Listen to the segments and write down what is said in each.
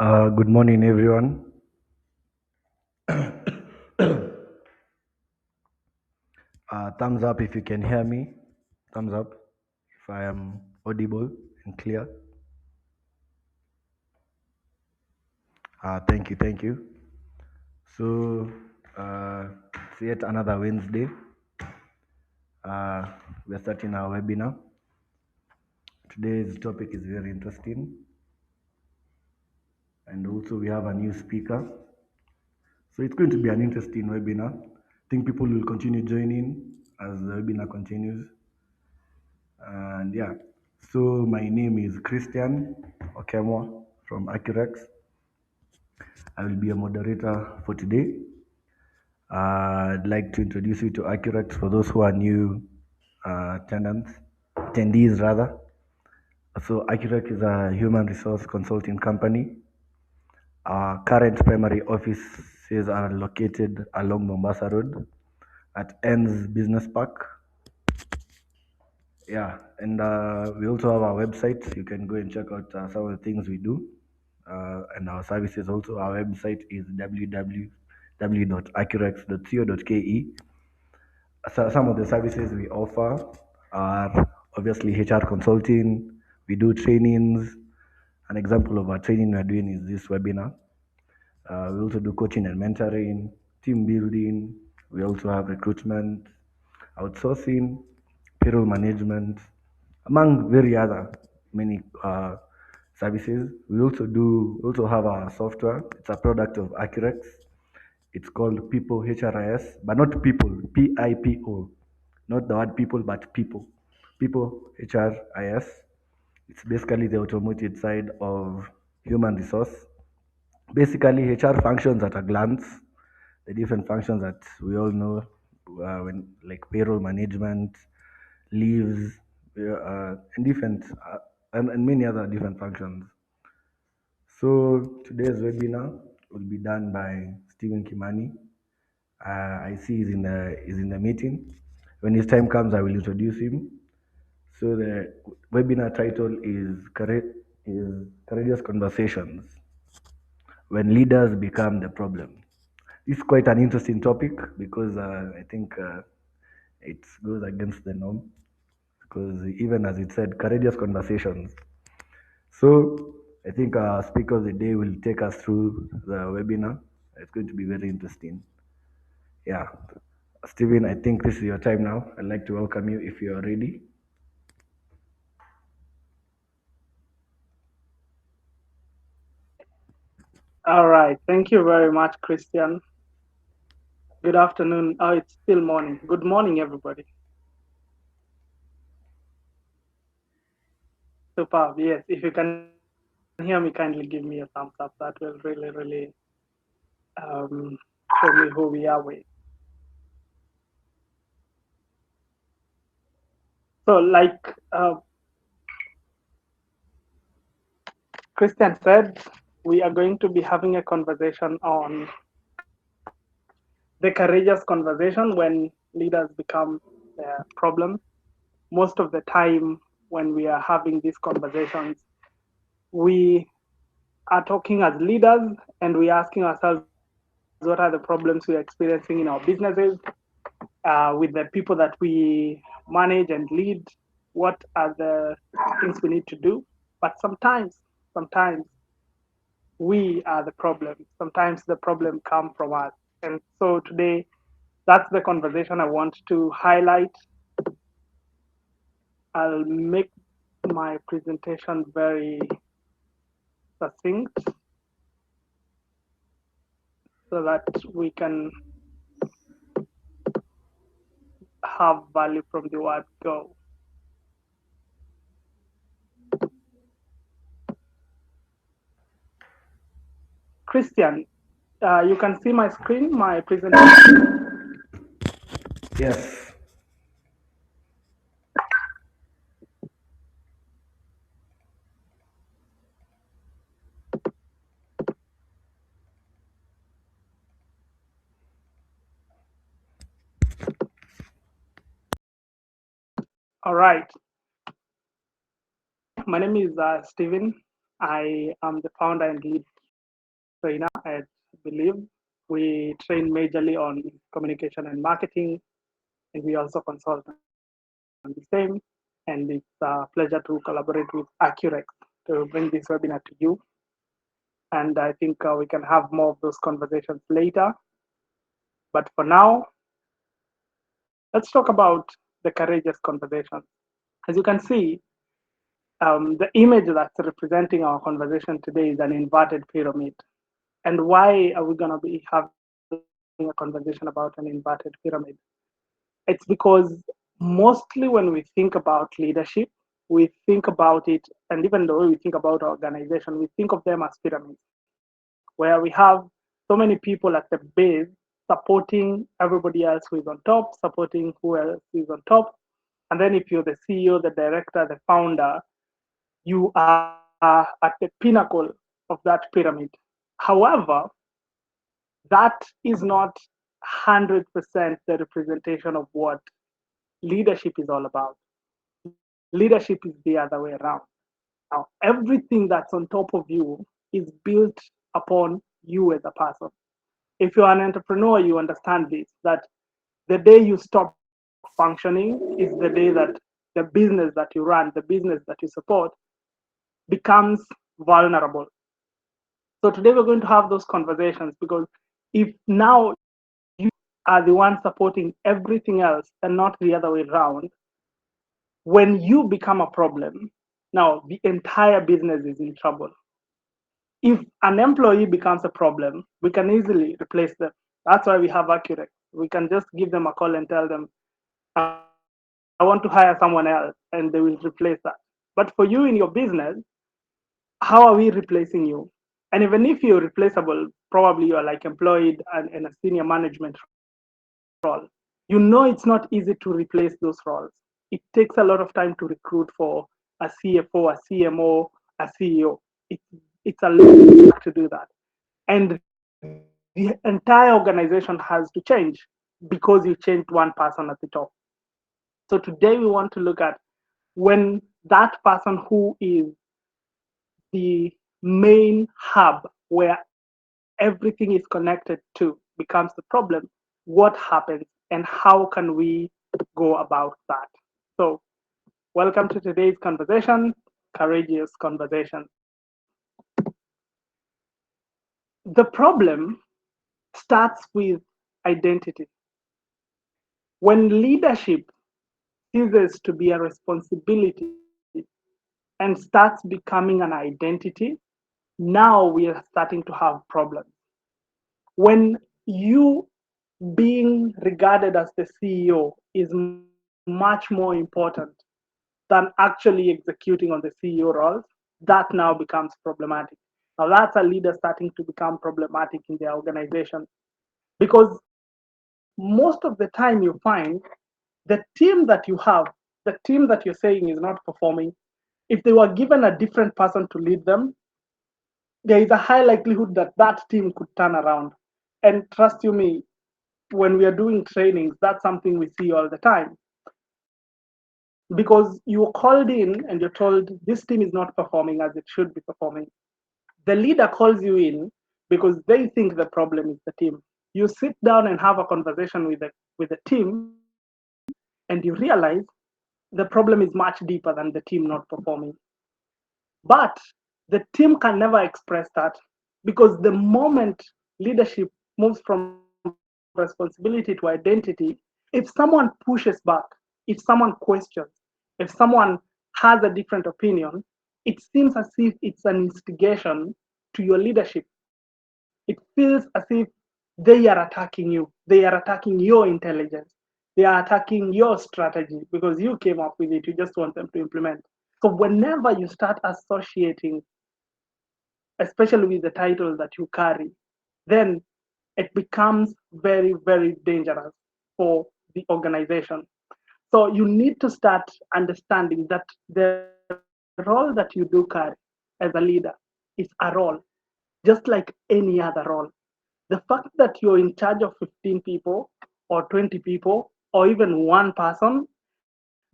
Good morning, everyone. Thumbs up if you can hear me. Thumbs up if I am audible and clear. Thank you, thank you. So, it's yet another Wednesday. Uh, we're starting our webinar. Today's topic is very interesting, and also we have a new speaker. So, it's going to be an interesting webinar. I think people will continue joining as the webinar continues. And yeah, so my name is Christian Okemwa from ACCUREX. I will be a moderator for today. I'd like to introduce you to ACCUREX for those who are new attendees rather. So ACCUREX is a human resource consulting company. Our current primary offices are located along Mombasa Road at Ends Business Park. Yeah, and we also have our website. You can go and check out some of the things we do and our services. Also, our website is www.accurex.co.ke. So some of the services we offer are obviously HR consulting. We do trainings. An example of our training we're doing is this webinar. We also do coaching and mentoring, team building. We also have recruitment, outsourcing, payroll management, among very other many services. We also have our software. It's a product of ACCUREX. It's called People HRIS, but not people, PIPO, not the word people, but people. People HRIS. It's basically the automated side of human resource. Basically, HR functions at a glance, the different functions that we all know, when like payroll management, leaves, and and many other different functions. So today's webinar will be done by Stephen Kimani. I see he's in the meeting. When his time comes, I will introduce him. So the webinar title is Courageous Conversations when leaders become the problem. It's quite an interesting topic because I think it goes against the norm. Because even as it said, courageous conversations. So I think our speaker of the day will take us through the webinar. It's going to be very interesting. Yeah. Stephen, I think this is your time now. I'd like to welcome you if you are ready. All right. Thank you very much, Christian. Good afternoon. Oh, it's still morning. Good morning, everybody. Superb. Yes. If you can hear me, kindly give me a thumbs up. That will really, really um, show me who we are with. So, like Christian said, we are going to be having a conversation on the courageous conversation when leaders become the problem. Most of the time, when we are having these conversations, we are talking as leaders and we're asking ourselves what are the problems we're experiencing in our businesses, with the people that we manage and lead, what are the things we need to do. But sometimes we are the problem. Sometimes the problem come from us. And so today, that's the conversation I want to highlight. I'll make my presentation very succinct so that we can have value from the word go. Christian, you can see my screen, my presentation. Yes. All right. My name is Steven. I am the founder and lead trainer at Believe. We train majorly on communication and marketing, and we also consult on the same. And it's a pleasure to collaborate with ACCUREX to bring this webinar to you. And I think we can have more of those conversations later. But for now, let's talk about the courageous conversation. As you can see, the image that's representing our conversation today is an inverted pyramid. And why are we going to be having a conversation about an inverted pyramid? It's because mostly when we think about leadership, we think about it, and even the way we think about our organization, we think of them as pyramids, where we have so many people at the base supporting everybody else who is on top, supporting who else is on top. And then if you're the CEO, the director, the founder, you are at the pinnacle of that pyramid. However, that is not 100% the representation of what leadership is all about. Leadership is the other way around. Now, everything that's on top of you is built upon you as a person. If you're an entrepreneur, you understand this, that the day you stop functioning is the day that the business that you run, the business that you support, becomes vulnerable. So today we're going to have those conversations because if now you are the one supporting everything else and not the other way around, when you become a problem, now the entire business is in trouble. If an employee becomes a problem, we can easily replace them. That's why we have ACCUREX. We can just give them a call and tell them, I want to hire someone else, and they will replace that. But for you in your business, how are we replacing you? And even if you're replaceable, probably you're like employed and in a senior management role. You know it's not easy to replace those roles. It takes a lot of time to recruit for a CFO, a CMO, a CEO. It's a lot to do that. And the entire organization has to change because you changed one person at the top. So today we want to look at when that person who is the main hub where everything is connected to becomes the problem, what happens and how can we go about that? So, welcome to today's conversation, courageous conversation. The problem starts with identity. When leadership ceases to be a responsibility and starts becoming an identity, now we are starting to have problems. When you being regarded as the CEO is much more important than actually executing on the CEO roles, that now becomes problematic. Now that's a leader starting to become problematic in their organization because most of the time you find the team that you have, the team that you're saying is not performing, if they were given a different person to lead them, there is a high likelihood that that team could turn around. And trust you me, when we are doing trainings, that's something we see all the time. Because you're called in and you're told this team is not performing as it should be performing. The leader calls you in because they think the problem is the team. You sit down and have a conversation with the team, and you realize the problem is much deeper than the team not performing. But the team can never express that because the moment leadership moves from responsibility to identity, if someone pushes back, if someone questions, if someone has a different opinion, it seems as if it's an instigation to your leadership. It feels as if they are attacking you, they are attacking your intelligence, they are attacking your strategy because you came up with it, you just want them to implement. So whenever you start associating, especially with the title that you carry, then it becomes very, very dangerous for the organization. So you need to start understanding that the role that you do carry as a leader is a role, just like any other role. The fact that you're in charge of 15 people or 20 people or even one person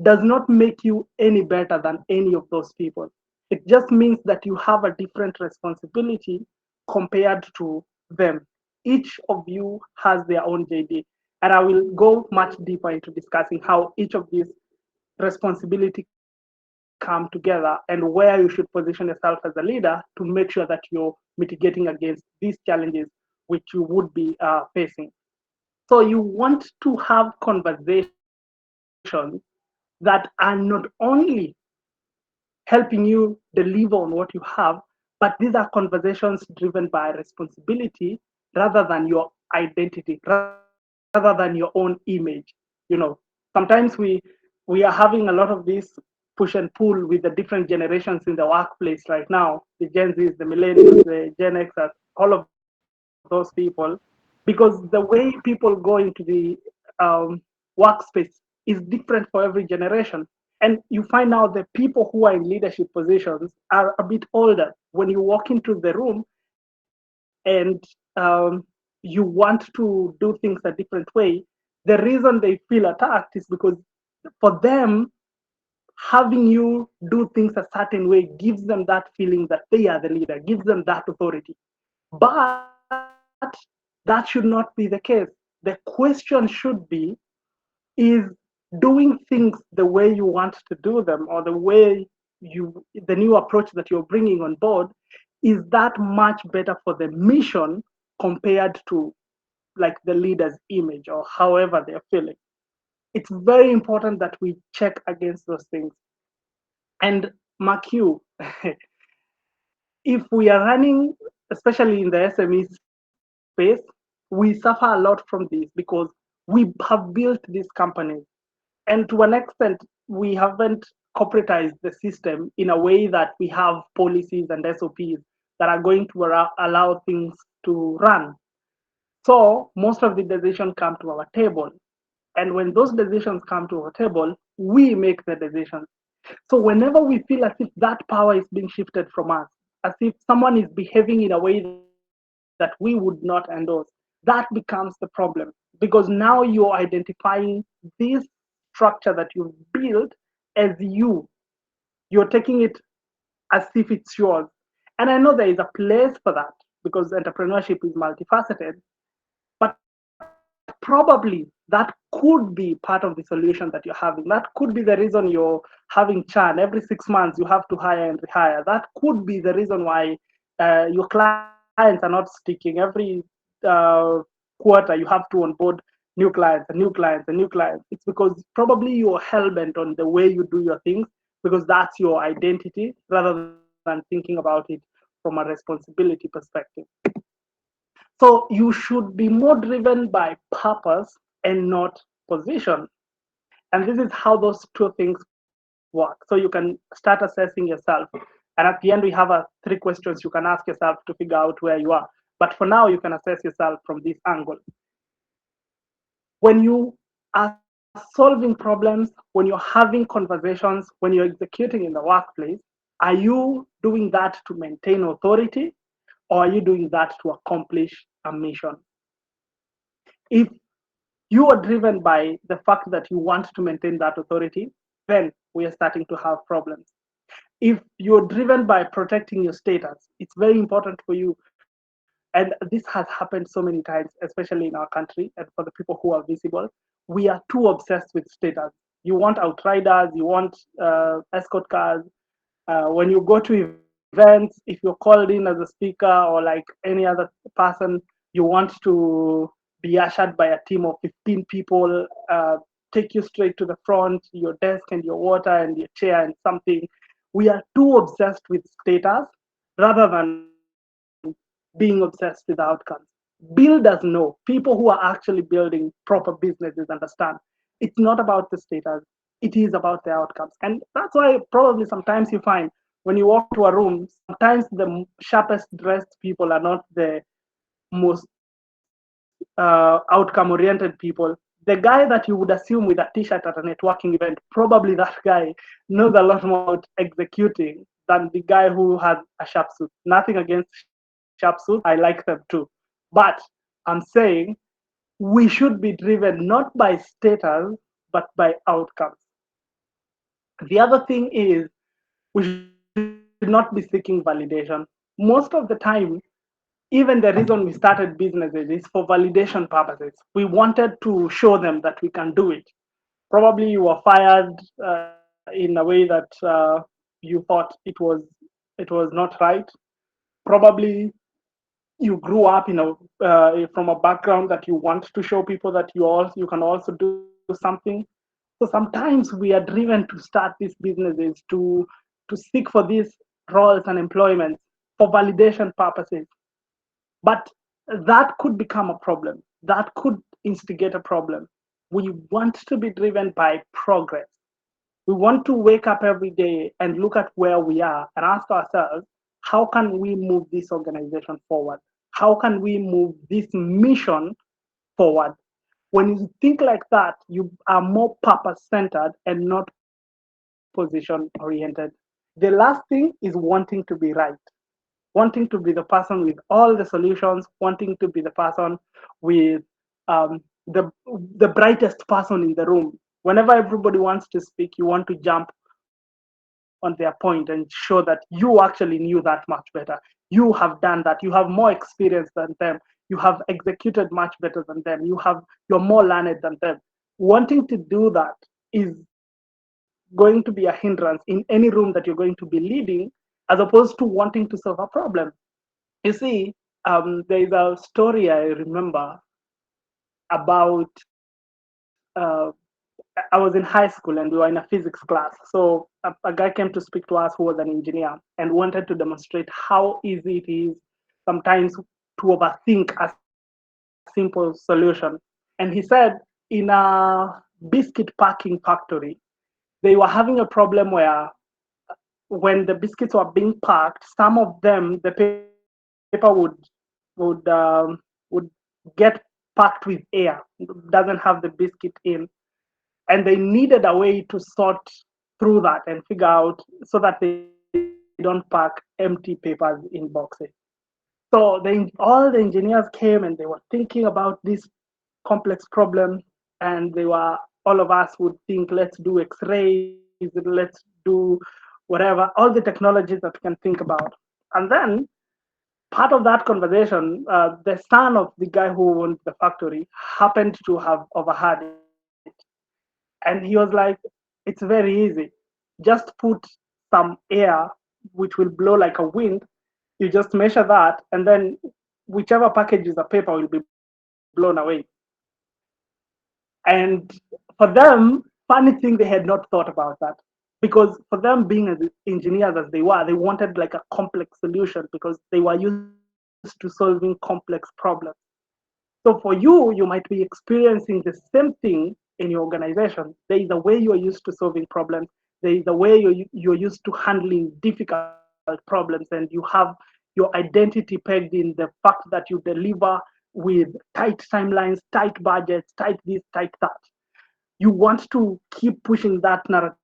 does not make you any better than any of those people. It just means that you have a different responsibility compared to them. Each of you has their own JD. And I will go much deeper into discussing how each of these responsibility come together and where you should position yourself as a leader to make sure that you're mitigating against these challenges which you would be facing. So you want to have conversations that are not only helping you deliver on what you have, but these are conversations driven by responsibility rather than your identity, rather than your own image. You know, sometimes we are having a lot of this push and pull with the different generations in the workplace right now, the Gen Zs, the millennials, the Gen Xers, all of those people, because the way people go into the workspace is different for every generation. And you find out the people who are in leadership positions are a bit older. When you walk into the room and you want to do things a different way, the reason they feel attacked is because for them, having you do things a certain way gives them that feeling that they are the leader, gives them that authority. But that should not be the case. The question should be, is doing things the way you want to do them, or the way the new approach that you're bringing on board, is that much better for the mission compared to like the leader's image or however they're feeling. It's very important that we check against those things. And mark you, if we are running, especially in the SME space, we suffer a lot from this because we have built these companies. And to an extent, we haven't corporatized the system in a way that we have policies and SOPs that are going to allow things to run. So most of the decisions come to our table. And when those decisions come to our table, we make the decisions. So whenever we feel as if that power is being shifted from us, as if someone is behaving in a way that we would not endorse, that becomes the problem. Because now you're identifying this structure that you've built as you. You're taking it as if it's yours. And I know there is a place for that because entrepreneurship is multifaceted, but probably that could be part of the solution that you're having. That could be the reason you're having churn. Every 6 months, you have to hire and rehire. That could be the reason why your clients are not sticking. Every quarter, you have to onboard new clients and new clients and new clients. It's because probably you're hell bent on the way you do your things because that's your identity rather than thinking about it from a responsibility perspective. So you should be more driven by purpose and not position. And this is how those two things work. So you can start assessing yourself. And at the end, we have three questions you can ask yourself to figure out where you are. But for now, you can assess yourself from this angle. When you are solving problems, when you're having conversations, when you're executing in the workplace, are you doing that to maintain authority or are you doing that to accomplish a mission? If you are driven by the fact that you want to maintain that authority, then we are starting to have problems. If you're driven by protecting your status, it's very important for you. And this has happened so many times, especially in our country, and for the people who are visible. We are too obsessed with status. You want outriders, you want escort cars. When you go to events, if you're called in as a speaker or like any other person, you want to be ushered by a team of 15 people, take you straight to the front, your desk and your water and your chair and something. We are too obsessed with status rather than being obsessed with outcomes. Builders know, people who are actually building proper businesses understand. It's not about the status, it is about the outcomes. And that's why probably sometimes you find when you walk into a room, sometimes the sharpest dressed people are not the most outcome oriented people. The guy that you would assume with a t-shirt at a networking event, probably that guy knows a lot more about executing than the guy who has a sharp suit. Nothing against sharp suits, I like them too. But I'm saying we should be driven not by status, but by outcomes. The other thing is we should not be seeking validation. Most of the time, even the reason we started businesses is for validation purposes. We wanted to show them that we can do it. Probably you were fired in a way that you thought it was not right. Probably you grew up from a background that you want to show people that you can also do something. So sometimes we are driven to start these businesses to seek for these roles and employment for validation purposes. But that could become a problem. That could instigate a problem. We want to be driven by progress. We want to wake up every day and look at where we are and ask ourselves, how can we move this organization forward? How can we move this mission forward? When you think like that, you are more purpose centered and not position oriented. The last thing is wanting to be right, wanting to be the person with all the solutions, wanting to be the person with the brightest person in the room. Whenever everybody wants to speak, you want to jump on their point and show that you actually knew that much better. You have done that. You have more experience than them. You have executed much better than them. You're more learned than them. Wanting to do that is going to be a hindrance in any room that you're going to be leading, as opposed to wanting to solve a problem. You see, there is a story I remember about. I was in high school and we were in a physics class. So a guy came to speak to us who was an engineer and wanted to demonstrate how easy it is sometimes to overthink a simple solution. And he said, in a biscuit packing factory, they were having a problem where when the biscuits were being packed, some of them the paper would get packed with air, doesn't have the biscuit in, and they needed a way to sort through that and figure out so that they don't pack empty papers in boxes. So all the engineers came and they were thinking about this complex problem, and they were all of us would think, let's do X-rays, let's do whatever, all the technologies that we can think about. And then part of that conversation, the son of the guy who owned the factory happened to have overheard it, and he was like, "It's very easy. Just put some air, which will blow like a wind. You just measure that, and then whichever packages of paper will be blown away." And for them, funny thing, they had not thought about that, because for them, being as engineers as they wanted like a complex solution because they were used to solving complex problems. So for you might be experiencing the same thing in your organization. There is a way you're used to solving problems. There is a way you're used to handling difficult problems, and you have your identity pegged in the fact that you deliver with tight timelines, tight budgets, tight this, tight that. You want to keep pushing that narrative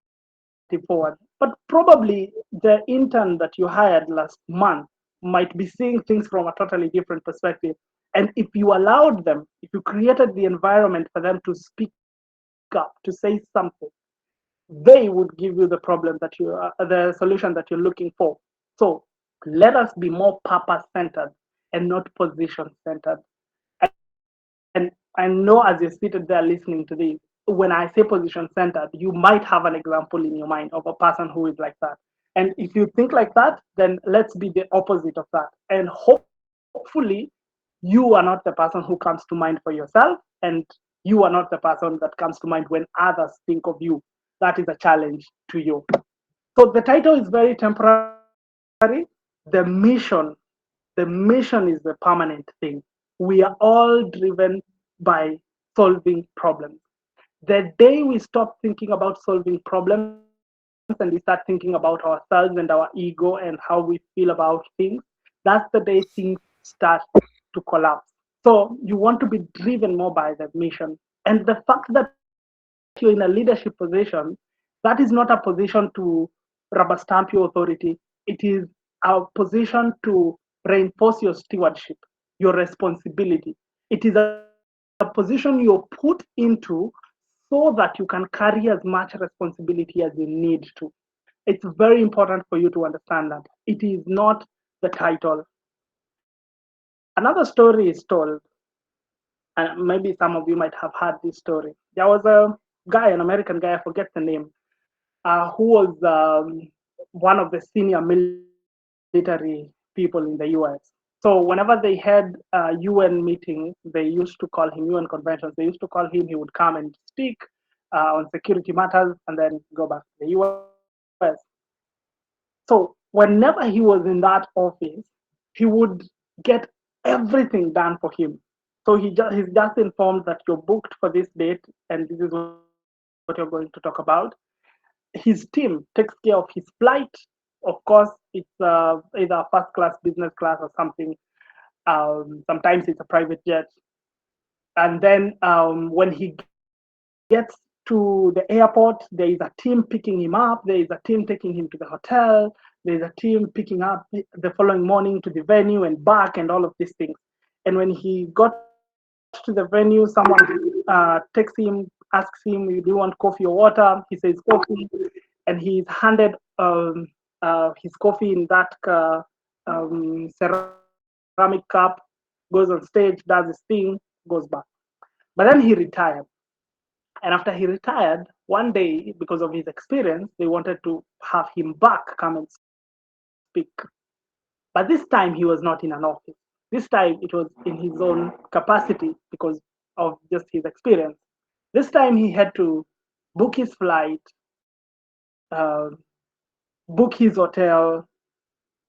forward. But probably the intern that you hired last month might be seeing things from a totally different perspective. And if you allowed them, if you created the environment for them to speak up, to say something, they would give you the solution that you're looking for. So let us be more purpose centered and not position centered. And I know as you're seated there listening to this, when I say position centered, you might have an example in your mind of a person who is like that. And if you think like that, then let's be the opposite of that. And hopefully, you are not the person who comes to mind for yourself, and you are not the person that comes to mind when others think of you. That is a challenge to you. So the title is very temporary. The mission is the permanent thing. We are all driven by solving problems. The day we stop thinking about solving problems and we start thinking about ourselves and our ego and how we feel about things, that's the day things start to collapse. So you want to be driven more by the mission. And the fact that you're in a leadership position, that is not a position to rubber stamp your authority. It is a position to reinforce your stewardship, your responsibility. It is a position you're put into so that you can carry as much responsibility as you need to. It's very important for you to understand that. It is not the title, it is the Another story is told, and maybe some of you might have heard this story. There was a guy, an American guy, I forget the name, who was one of the senior military people in the US. So whenever they had UN meetings, they used to call him UN conventions. They used to call him. He would come and speak on security matters, and then go back to the US. So whenever he was in that office, he would get everything done for him. So he's just informed that you're booked for this date, and this is what you're going to talk about. His team takes care of his flight. Of course, it's either first class, business class, or something. Sometimes it's a private jet. And then when he gets to the airport, there is a team picking him up. There is a team taking him to the hotel. There is a team picking up the following morning to the venue and back and all of these things. And when he got to the venue, someone texts him, asks him, "Do you want coffee or water?" He says coffee, and he's handed his coffee in that ceramic cup. Goes on stage, does his thing, goes back. But then he retired. And after he retired, one day, because of his experience, they wanted to have him back come and speak. But this time he was not in an office. This time it was in his own capacity because of just his experience. This time he had to book his flight, uh, book his hotel,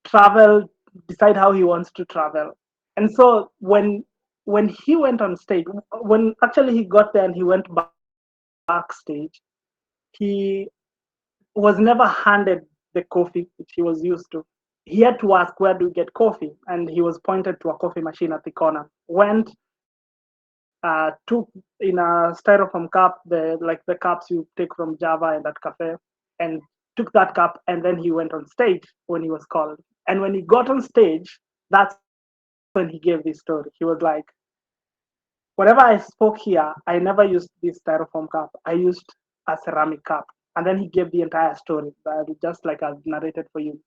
travel, decide how he wants to travel. And so when he went on stage, when actually he got there and he went backstage, he was never handed the coffee which he was used to. He had to ask, where do we get coffee? And he was pointed to a coffee machine at the corner. Went, took in a styrofoam cup, the cups you take from Java and that cafe, and took that cup, and then he went on stage when he was called. And when he got on stage, that's when he gave this story. He was like, whatever I spoke here, I never used this styrofoam cup. I used a ceramic cup. And then he gave the entire story, just like I've narrated for you.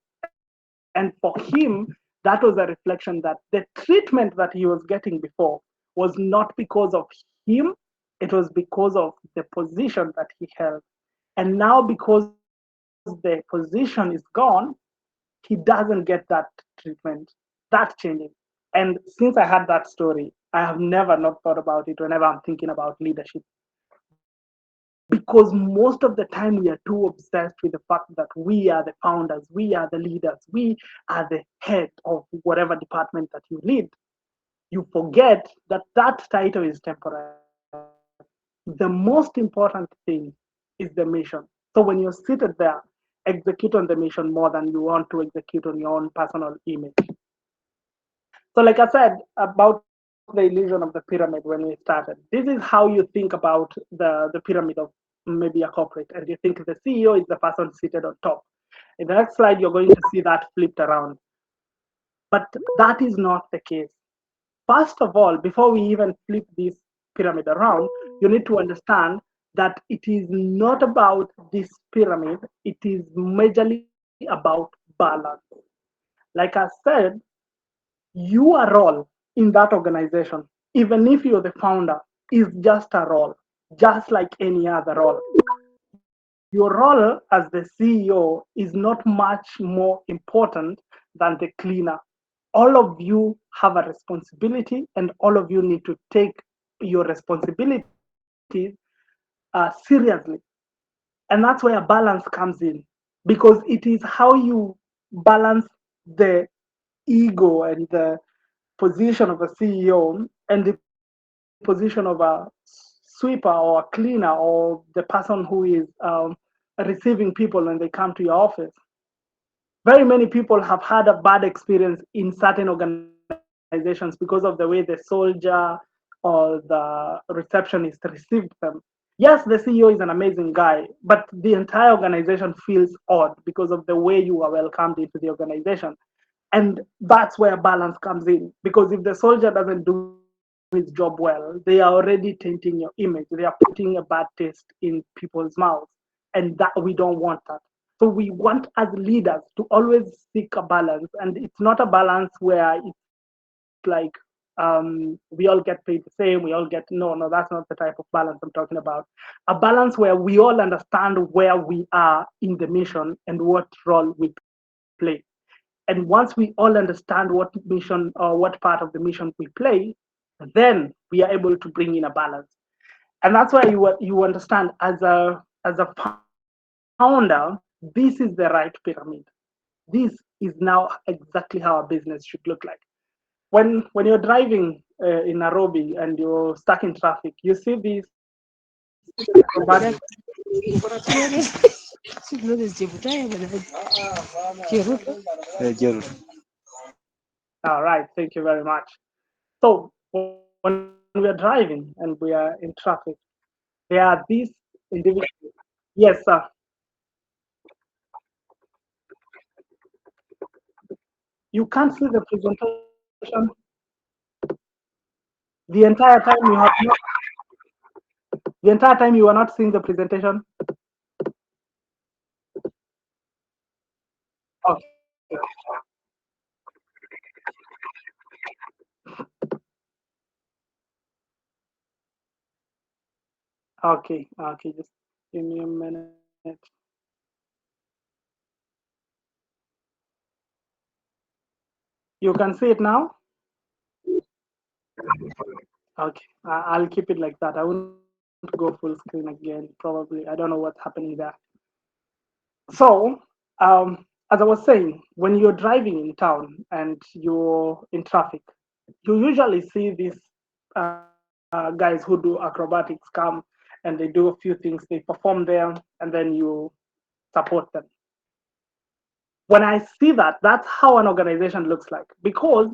And for him, that was a reflection that the treatment that he was getting before was not because of him, it was because of the position that he held. And now, because the position is gone, he doesn't get that treatment. That's changing. And since I had that story, I have never not thought about it whenever I'm thinking about leadership. Because most of the time we are too obsessed with the fact that we are the founders, we are the leaders, we are the head of whatever department that you lead. You forget that that title is temporary. The most important thing is the mission. So when you're seated there, execute on the mission more than you want to execute on your own personal image. So, like I said about the illusion of the pyramid when we started, this is how you think about the pyramid of maybe a corporate, and you think the CEO is the person seated on top. In the next slide, you're going to see that flipped around. But that is not the case. First of all, before we even flip this pyramid around, you need to understand that it is not about this pyramid, it is majorly about balance. Like I said, your role in that organization, even if you're the founder, is just a role, just like any other role. Your role as the CEO is not much more important than the cleaner. All of you have a responsibility, and all of you need to take your responsibilities seriously. And that's where balance comes in, because it is how you balance the ego and the position of a CEO and the position of a sweeper or a cleaner or the person who is receiving people when they come to your office. Very many people have had a bad experience in certain organizations because of the way the soldier or the receptionist received them. Yes, the CEO is an amazing guy, but the entire organization feels odd because of the way you are welcomed into the organization. And that's where balance comes in. Because if the soldier doesn't do his job well, they are already tainting your image. They are putting a bad taste in people's mouths. And that we don't want that. So we want as leaders to always seek a balance. And it's not a balance where it's like we all get paid the same. We all get no. That's not the type of balance I'm talking about. A balance where we all understand where we are in the mission and what role we play. And once we all understand what mission or what part of the mission we play, then we are able to bring in a balance. And that's why you understand as a founder, this is the right pyramid. This is now exactly how a business should look like. When you're driving in Nairobi and you're stuck in traffic, you see these acrobatic. All right, thank you very much. So when we are driving and we are in traffic, there are these individuals. Yes, sir. You can't see the presentation the entire time. You have not, the entire time you are not seeing the presentation. Okay. Okay. Okay. Just give me a minute. You can see it now. Okay. I'll keep it like that. I won't go full screen again. Probably. I don't know what's happening there. So, as I was saying, when you're driving in town and you're in traffic, you usually see these guys who do acrobatics come and they do a few things, they perform there, and then you support them. When I see that, that's how an organization looks like because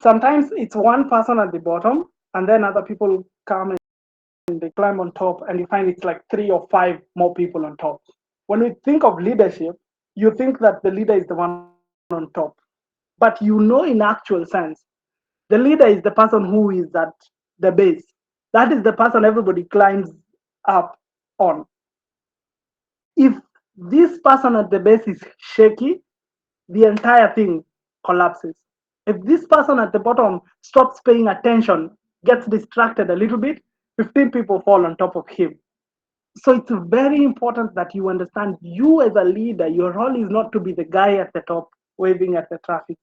sometimes it's one person at the bottom, and then other people come and they climb on top, and you find it's like 3 or 5 more people on top. When we think of leadership, you think that the leader is the one on top. But you know, in actual sense, the leader is the person who is at the base. That is the person everybody climbs up on. If this person at the base is shaky, the entire thing collapses. If this person at the bottom stops paying attention, gets distracted a little bit, 15 people fall on top of him. So it's very important that you understand you as a leader, your role is not to be the guy at the top waving at the traffic.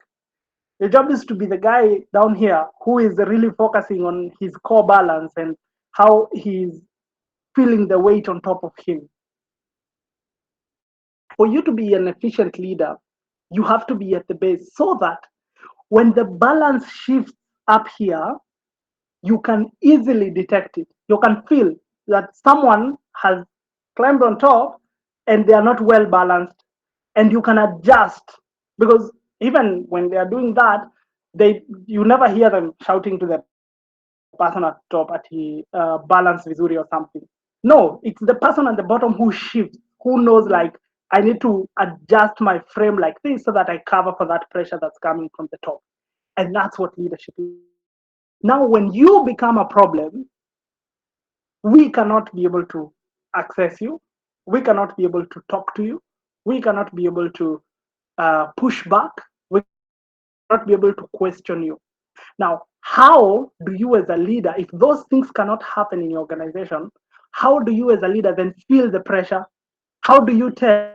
Your job is to be the guy down here who is really focusing on his core balance and how he's feeling the weight on top of him. For you to be an efficient leader, you have to be at the base so that when the balance shifts up here, you can easily detect it. You can feel that someone has climbed on top and they are not well balanced, and you can adjust because even when they are doing that, they you never hear them shouting to the person at top at the balance vizuri or something. No, it's the person at the bottom who shifts, who knows like I need to adjust my frame like this so that I cover for that pressure that's coming from the top. And that's what leadership is. Now, when you become a problem, we cannot be able to access you. We cannot be able to talk to you. We cannot be able to push back. We cannot be able to question you. Now, how do you as a leader, if those things cannot happen in your organization, how do you as a leader then feel the pressure? How do you tell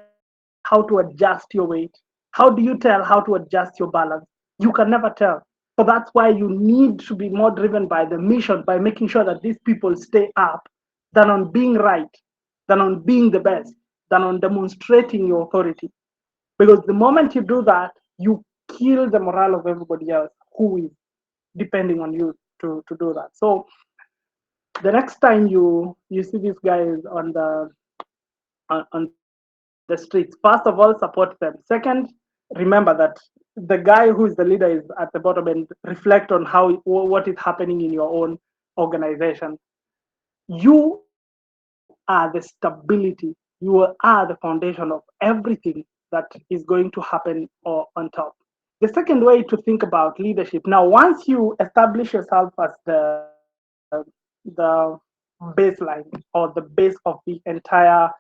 how to adjust your weight? How do you tell how to adjust your balance? You can never tell. So that's why you need to be more driven by the mission, by making sure that these people stay up than on being right, than on being the best, than on demonstrating your authority. Because the moment you do that, you kill the morale of everybody else who is depending on you to do that. So the next time you see these guys on the streets, first of all, support them. Second, remember that the guy who is the leader is at the bottom and reflect on how what is happening in your own organization. You are the stability. You are the foundation of everything that is going to happen or on top. The second way to think about leadership, now once you establish yourself as the baseline or the base of the entire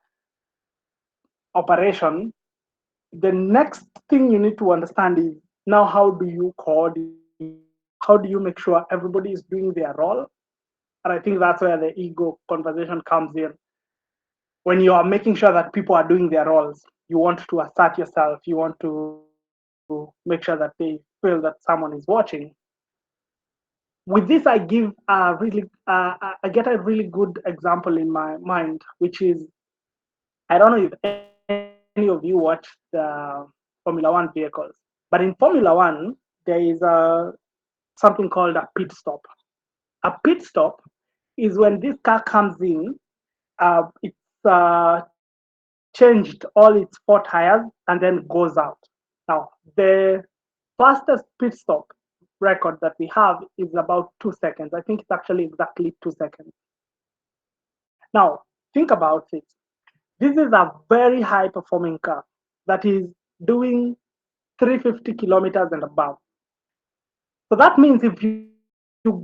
operation, the next thing you need to understand is now how do you coordinate? how do you make sure everybody is doing their role? And I think that's where the ego conversation comes in. When you are making sure that people are doing their roles, you want to assert yourself, you want to make sure that they feel that someone is watching. With this, I get a really good example in my mind, which is, I don't know if any of you watch the Formula One vehicles, but in Formula One, there is something called a pit stop. A pit stop is when this car comes in, it's changed all its four tires and then goes out. Now, the fastest pit stop record that we have is about 2 seconds. I think it's actually exactly 2 seconds. Now, think about it. This is a very high performing car that is doing 350 kilometers and above. So that means if you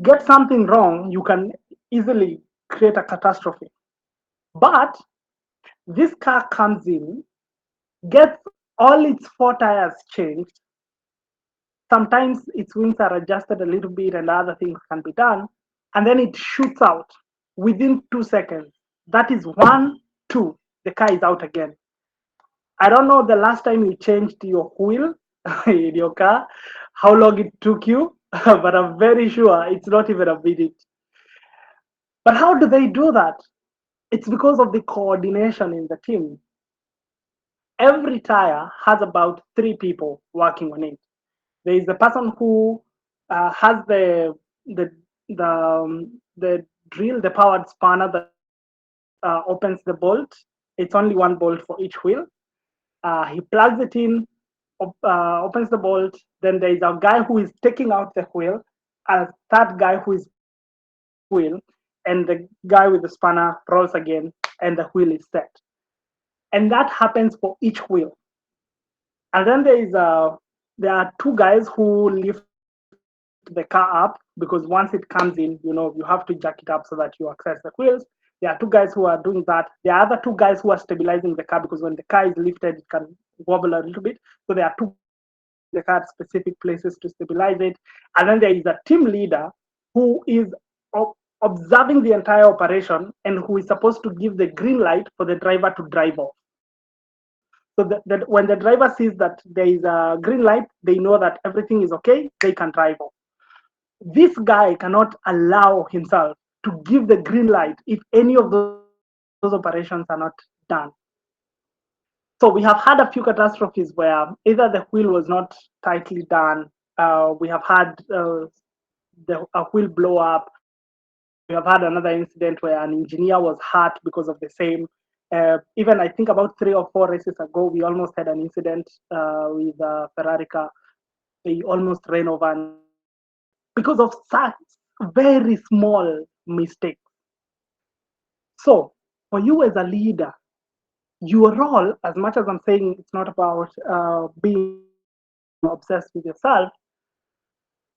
get something wrong, you can easily create a catastrophe. But this car comes in, gets all its four tires changed. Sometimes its wings are adjusted a little bit and other things can be done. And then it shoots out within 2 seconds. That is one, two. The car is out again. I don't know the last time you changed your wheel in your car, how long it took you, but I'm very sure it's not even a minute. But how do they do that? It's because of the coordination in the team. Every tire has about three people working on it. There is the person who has the drill, the powered spanner that opens the bolt. It's only one bolt for each wheel. He plugs it in, opens the bolt. Then there is a guy who is taking out the wheel, a third guy who is putting in the wheel, and the guy with the spanner rolls again, and the wheel is set. And that happens for each wheel. And then there are two guys who lift the car up because once it comes in, you have to jack it up so that you access the wheels. There are two guys who are doing that. There are other two guys who are stabilizing the car because when the car is lifted, it can wobble a little bit. So there are two guys who are taking the car at specific places to stabilize it. And then there is a team leader who is observing the entire operation and who is supposed to give the green light for the driver to drive off. So that when the driver sees that there is a green light, they know that everything is okay, they can drive off. This guy cannot allow himself to give the green light if any of those operations are not done. So we have had a few catastrophes where either the wheel was not tightly done, we have had a wheel blow up, we have had another incident where an engineer was hurt because of the same. Even I think about 3 or 4 races ago, we almost had an incident with Ferrari car. They almost ran over an engineer because of such very small mistakes. So, for you as a leader, your role, as much as I'm saying it's not about being obsessed with yourself,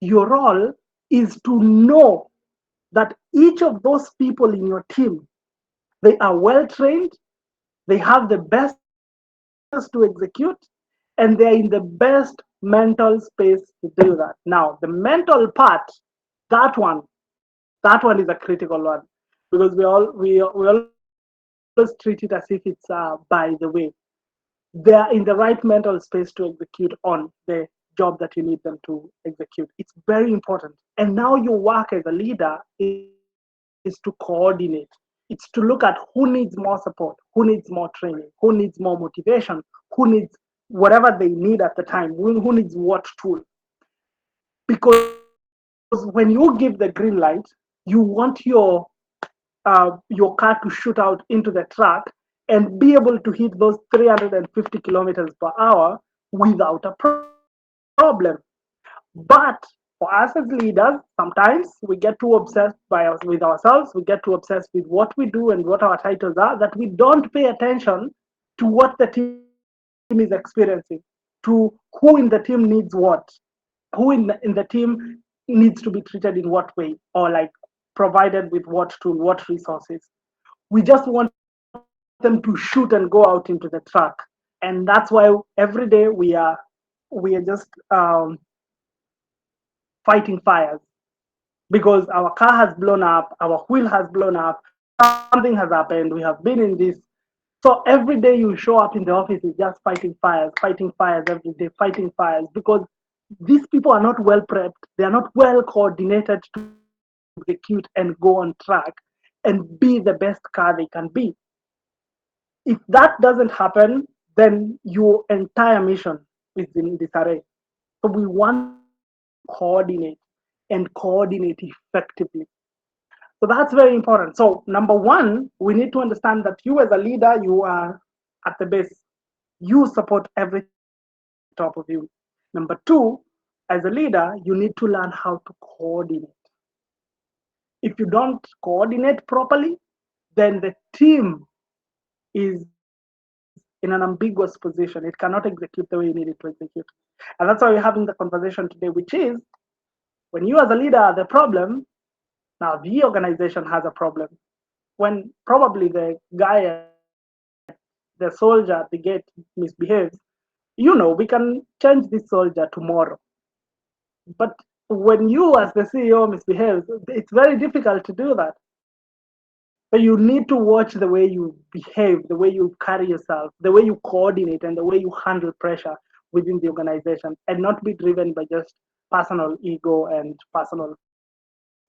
your role is to know that each of those people in your team, they are well trained, they have the best resources to execute, and they're in the best mental space to do that. Now, the mental part, that one, that one is a critical one because we always treat it as if it's by the way. They are in the right mental space to execute on the job that you need them to execute. It's very important. And now your work as a leader is to coordinate. It's to look at who needs more support, who needs more training, who needs more motivation, who needs whatever they need at the time, who needs what tool. Because when you give the green light, you want your car to shoot out into the track and be able to hit those 350 kilometers per hour without a problem. But for us as leaders, sometimes we get too obsessed with ourselves, we get too obsessed with what we do and what our titles are, that we don't pay attention to what the team is experiencing, to who in the team needs what, who in the team needs to be treated in what way, or like provided with what tool, what resources. We just want them to shoot and go out into the track. And that's why every day we are just fighting fires. because our car has blown up, our wheel has blown up, something has happened, we have been in this. So every day you show up in the office is just fighting fires every day, fighting fires, because these people are not well prepped, they are not well coordinated to execute and go on track and be the best car they can be. If that doesn't happen, then your entire mission is in disarray. So we want to coordinate and coordinate effectively. So that's very important. So number one, we need to understand that you as a leader, you are at the base. You support everything at the top of you. Number two, as a leader, you need to learn how to coordinate. If you don't coordinate properly, then the team is in an ambiguous position. It cannot execute the way you need it to execute. And that's why we're having the conversation today, which is when you as a leader are the problem, now the organization has a problem. When probably the guy at the soldier at the gate misbehaves, we can change this soldier tomorrow. But when you as the CEO misbehaves, it's very difficult to do that. So you need to watch the way you behave, the way you carry yourself, the way you coordinate, and the way you handle pressure within the organization, and not be driven by just personal ego and personal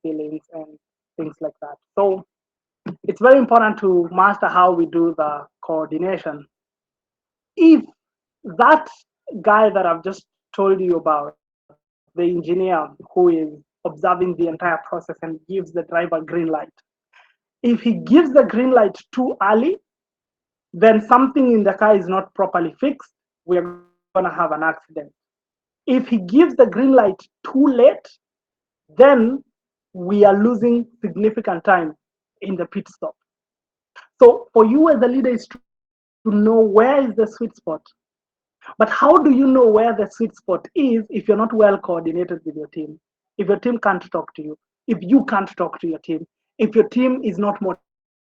feelings and things like that. So it's very important to master how we do the coordination. If that guy that I've just told you about, the engineer who is observing the entire process and gives the driver green light, if he gives the green light too early, then something in the car is not properly fixed. We are going to have an accident. If he gives the green light too late, then we are losing significant time in the pit stop. So for you as a leader is to know where is the sweet spot. But how do you know where the sweet spot is if you're not well coordinated with your team? If your team can't talk to you, if you can't talk to your team, if your team is not motivated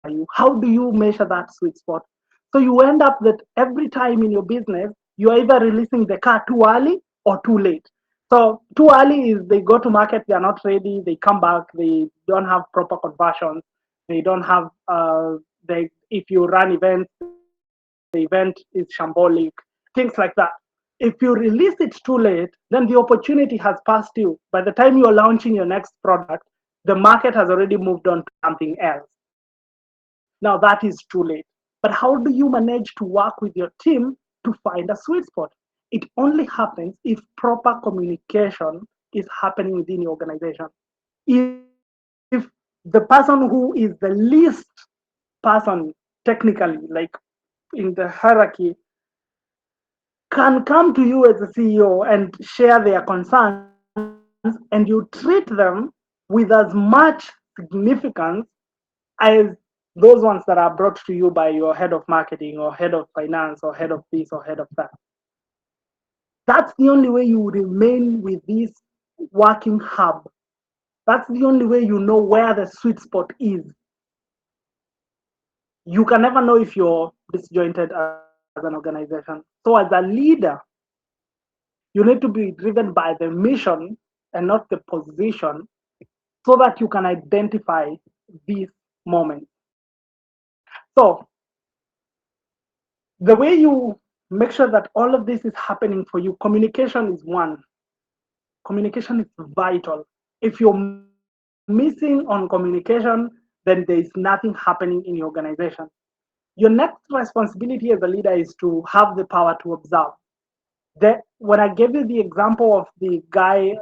by you, how do you measure that sweet spot? So you end up that every time in your business, you're either releasing the car too early or too late. So too early is they go to market, they are not ready, they come back, they don't have proper conversions, they don't have if you run events, the event is shambolic, things like that. If you release it too late, then the opportunity has passed you. By the time you are launching your next product, the market has already moved on to something else. Now that is too late. But how do you manage to work with your team to find a sweet spot? It only happens if proper communication is happening within your organization. If the person who is the least person technically, like in the hierarchy, can come to you as a CEO and share their concerns, and you treat them with as much significance as those ones that are brought to you by your head of marketing or head of finance or head of this or head of that. That's the only way you remain with this working hub. That's the only way you know where the sweet spot is. You can never know if you're disjointed as an organization. So, as a leader, you need to be driven by the mission and not the position so that you can identify these moments. So, the way you make sure that all of this is happening for you, communication is one. Communication is vital. If you're missing on communication, then there is nothing happening in your organization. Your next responsibility as a leader is to have the power to observe. When I gave you the example of the guy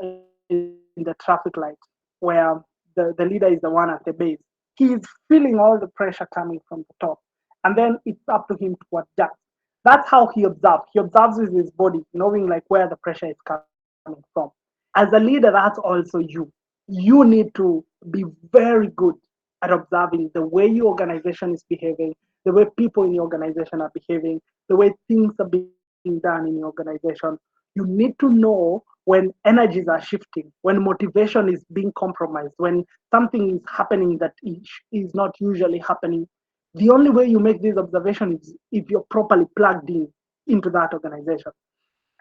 in the traffic light, where the leader is the one at the base, he is feeling all the pressure coming from the top. And then it's up to him to adjust. That's how he observes. He observes with his body, knowing like where the pressure is coming from. As a leader, that's also you. You need to be very good at observing the way your organization is behaving, the way people in your organization are behaving, the way things are being done in your organization. You need to know when energies are shifting, when motivation is being compromised, when something is happening that is not usually happening. The only way you make this observation is if you're properly plugged in into that organization.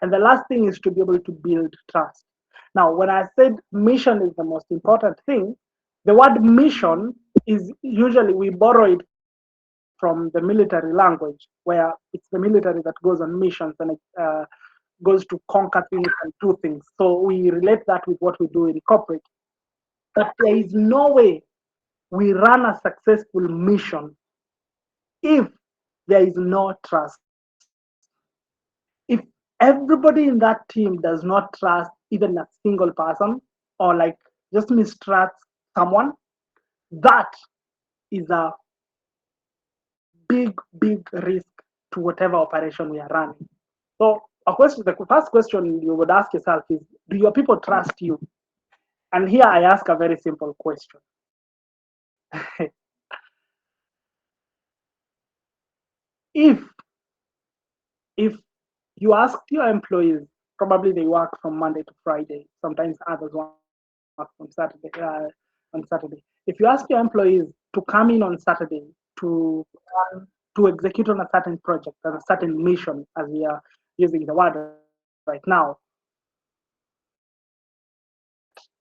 And the last thing is to be able to build trust. Now, when I said mission is the most important thing, the word mission is usually we borrow it from the military language, where it's the military that goes on missions and goes to conquer things and do things. So we relate that with what we do in corporate. But there is no way we run a successful mission if there is no trust. If everybody in that team does not trust even a single person or like just mistrust someone, that is a big risk to whatever operation we are running. So the first question you would ask yourself is, do your people trust you? And here I ask a very simple question. if if you ask your employees, probably they work from Monday to Friday, sometimes others work on Saturday. If you ask your employees to come in on Saturday to to execute on a certain project and a certain mission, as we are using the word right now,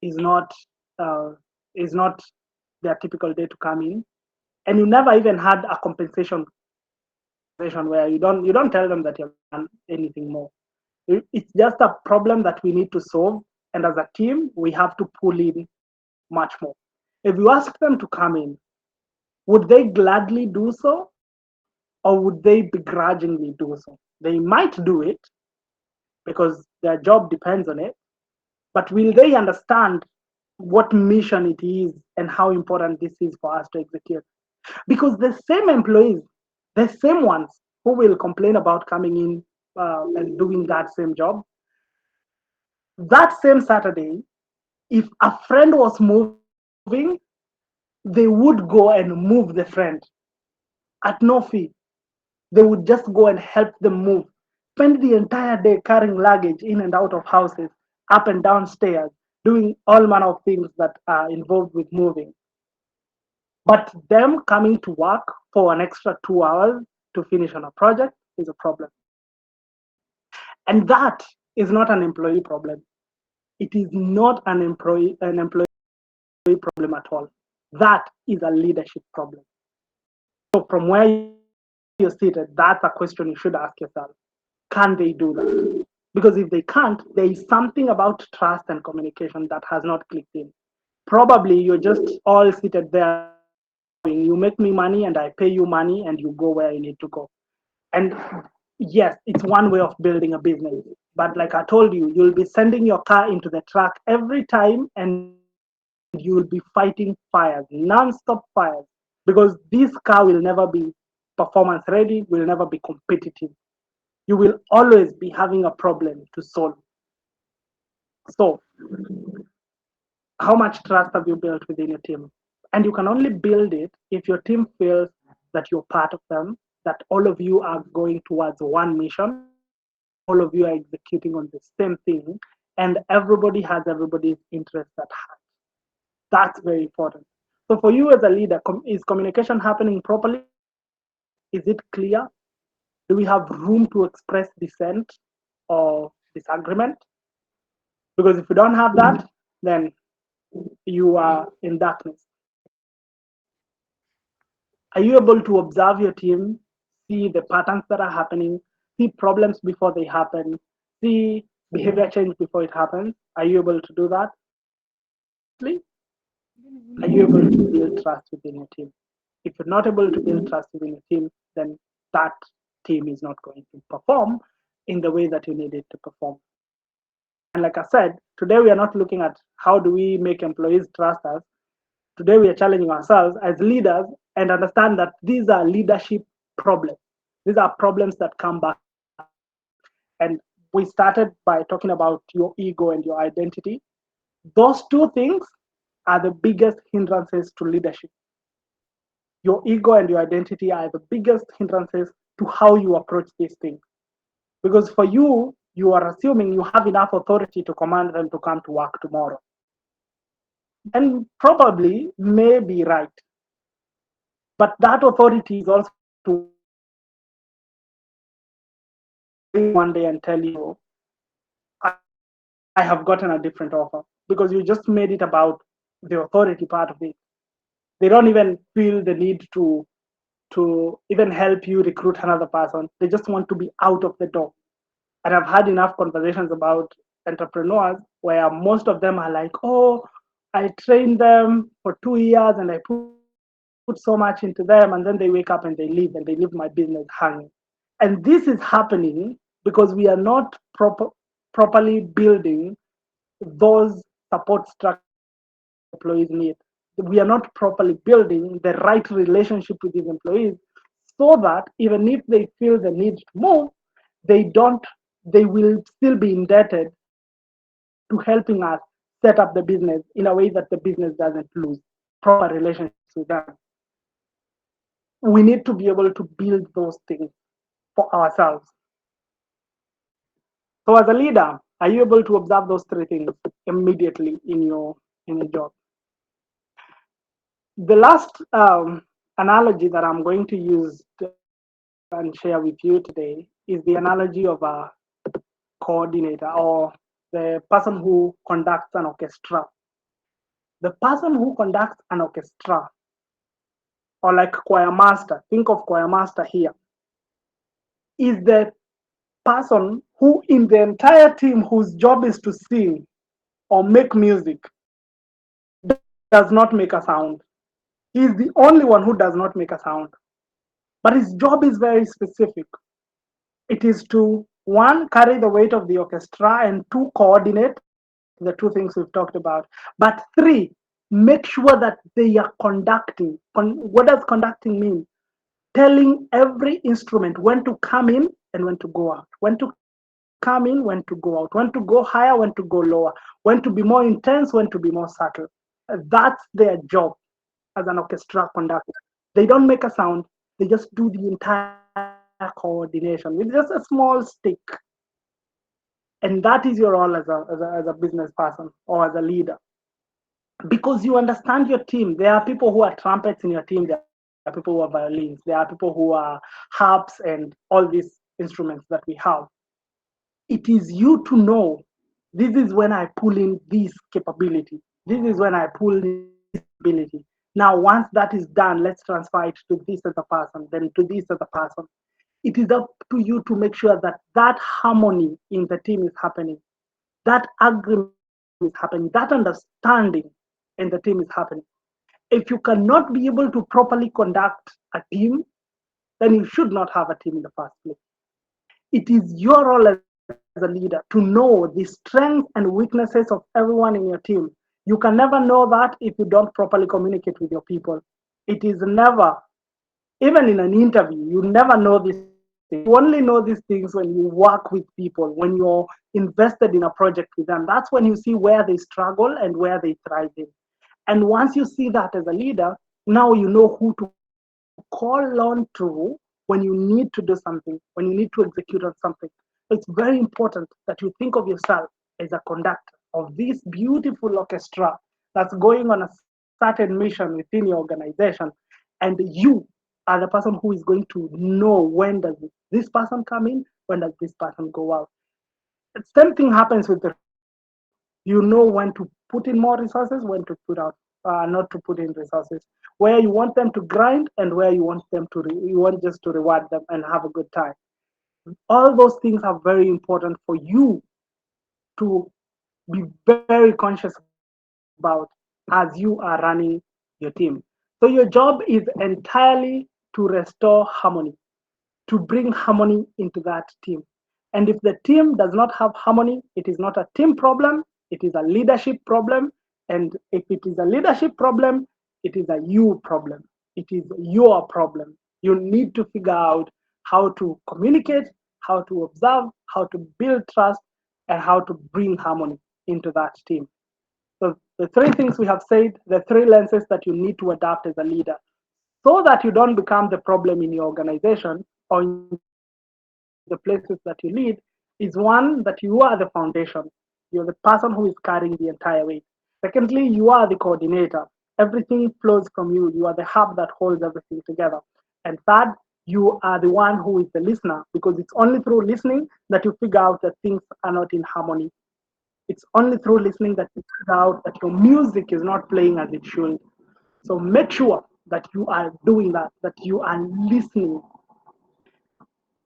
that uh, is not their typical day to come in, and you never even had a compensation where you don't tell them that you've done anything more. It's just a problem that we need to solve, and as a team, we have to pull in much more. If you ask them to come in, would they gladly do so, or would they begrudgingly do so? They might do it because their job depends on it, but will they understand what mission it is and how important this is for us to execute? Because the same employees, the same ones who will complain about coming in and doing that same job, that same Saturday, if a friend was moving, they would go and move the friend at no fee. They would just go and help them move, spend the entire day carrying luggage in and out of houses, up and down stairs, doing all manner of things that are involved with moving. But them coming to work for an extra 2 hours to finish on a project is a problem. And that is not an employee problem. It is not an employee problem at all. That is a leadership problem. So from where you're seated, that's a question you should ask yourself. Can they do that? Because if they can't, there is something about trust and communication that has not clicked in. Probably you're just all seated there going, you make me money and I pay you money and you go where you need to go. And yes, it's one way of building a business. But like I told you, you'll be sending your car into the track every time and you'll be fighting fires, non-stop fires. Because this car will never be performance ready, will never be competitive. You will always be having a problem to solve. So, how much trust have you built within your team? And you can only build it if your team feels that you're part of them, that all of you are going towards one mission, all of you are executing on the same thing, and everybody has everybody's interest at heart. That's very important. So, for you as a leader, is communication happening properly? Is it clear? Do we have room to express dissent or disagreement? Because if you don't have that, then you are in darkness. Are you able to observe your team, see the patterns that are happening, see problems before they happen, see behavior change before it happens? Are you able to do that? Honestly, are you able to build trust within your team? If you're not able to build trust within your team, then that team is not going to perform in the way that you need it to perform. And like I said, today we are not looking at how do we make employees trust us. Today we are challenging ourselves as leaders and understand that these are leadership problems. These are problems that come back. And we started by talking about your ego and your identity. Those two things are the biggest hindrances to leadership. Your ego and your identity are the biggest hindrances to how you approach these things. Because for you, you are assuming you have enough authority to command them to come to work tomorrow. And probably may be right. But that authority is also to one day and tell you, I don't want you to come tomorrow. I have gotten a different offer because you just made it about the authority part of it. They don't even feel the need to even help you recruit another person. They just want to be out of the door. And I've had enough conversations about entrepreneurs where most of them are like, oh, I trained them for 2 years and I put so much into them, and then they wake up and they leave and they leave my business hanging. And this is happening because we are not properly building those support structures that these employees need. We are not properly building the right relationship with these employees so that even if they feel the need to move, they don't, they will still be indebted to helping us set up the business in a way that the business doesn't lose proper relationships with them. We need to be able to build those things for ourselves. So as a leader, are you able to observe those three things immediately in your job? The last analogy that I'm going to use and share with you today is the analogy of a coordinator or the person who conducts an orchestra. The person who conducts an orchestra, or like choir master, think of choir master here, is the person who, in the entire team whose job is to sing or make music, does not make a sound. He is the only one who does not make a sound. But his job is very specific. It is to, one, carry the weight of the orchestra, and two, coordinate the two things we've talked about. But three, make sure that they are conducting. What does conducting mean? Telling every instrument when to come in and when to go out, when to come in, when to go out, when to go higher, when to go lower, when to be more intense, when to be more subtle. That's their job as an orchestra conductor. They don't make a sound, they just do the entire coordination with just a small stick. And that is your role as a business person or as a leader. Because you understand your team. There are people who are trumpets in your team, there are people who are violins, there are people who are harps and all these instruments that we have. It is you to know, this is when I pull in this capability. This is when I pull in this ability. Now, once that is done, let's transfer it to this other person, then to this other person. It is up to you to make sure that that harmony in the team is happening, that agreement is happening, that understanding in the team is happening. If you cannot be able to properly conduct a team, then you should not have a team in the first place. It is your role as a leader to know the strengths and weaknesses of everyone in your team. You can never know that if you don't properly communicate with your people. It is never, even in an interview, you never know these things. You only know these things when you work with people, when you're invested in a project with them. That's when you see where they struggle and where they thrive in. And once you see that as a leader, now you know who to call on to when you need to do something, when you need to execute on something. It's very important that you think of yourself as a conductor of this beautiful orchestra that's going on a certain mission within your organization. And you are the person who is going to know when does this person come in, when does this person go out. The same thing happens with the resources. You know when to put in more resources, when to put out, not to put in resources, where you want them to grind and where you want them to, you want just to reward them and have a good time. All those things are very important for you to be very conscious about as you are running your team. So your job is entirely to restore harmony, to bring harmony into that team. And if the team does not have harmony, it is not a team problem, it is a leadership problem. And if it is a leadership problem, it is a you problem. It is your problem. You need to figure out how to communicate, how to observe, how to build trust, and how to bring harmony into that team. So the three things we have said, the three lenses that you need to adapt as a leader, so that you don't become the problem in your organization or in the places that you lead, is one, that you are the foundation. You're the person who is carrying the entire weight. Secondly, you are the coordinator. Everything flows from you. You are the hub that holds everything together. And third, you are the one who is the listener, because it's only through listening that you figure out that things are not in harmony It's only through listening that you find out that your music is not playing as it should. So make sure that you are doing that, that you are listening.